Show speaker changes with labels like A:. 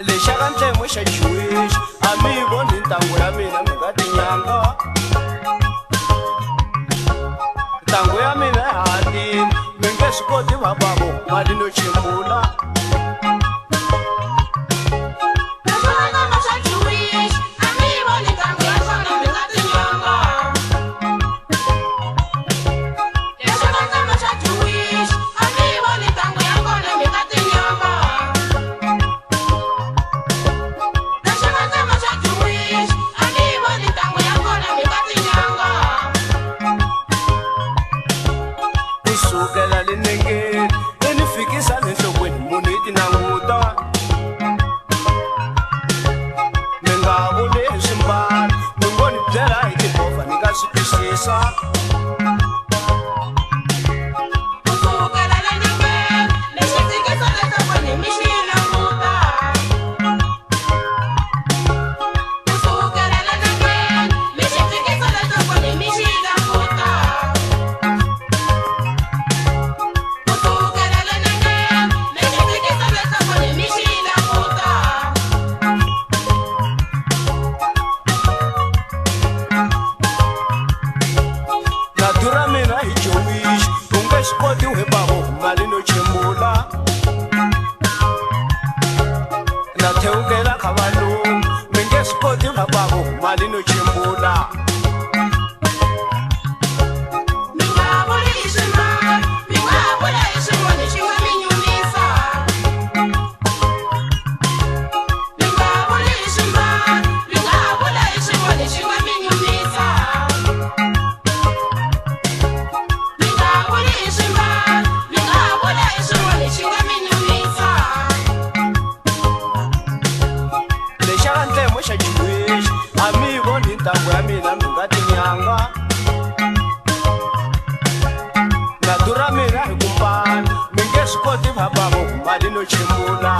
A: lexaka ntlemwe xa Jewish a mi voni ntangu ya mina mi nga tinyanga ntangu ya mina ya halini mi nge swi koti vavavo mali no chimbula kusukela lenengeni enifikisa lenhlokweni muniti nanguta mi nga vuli hi swimbalo mi ngo ni byela hi timovha ni nga swi twisisa nadura mina hi Jewish u nge swi koti webavo mali no chimbula na theukela kha valungu mi nge swi koti vavavo mali no chimbula lexaka ntlemwe xa Jewish a mi voni ntangu ya mina mi nga tinyanga na durha mina hi ku mbala mi nge swi koti vavavo mali no chimbula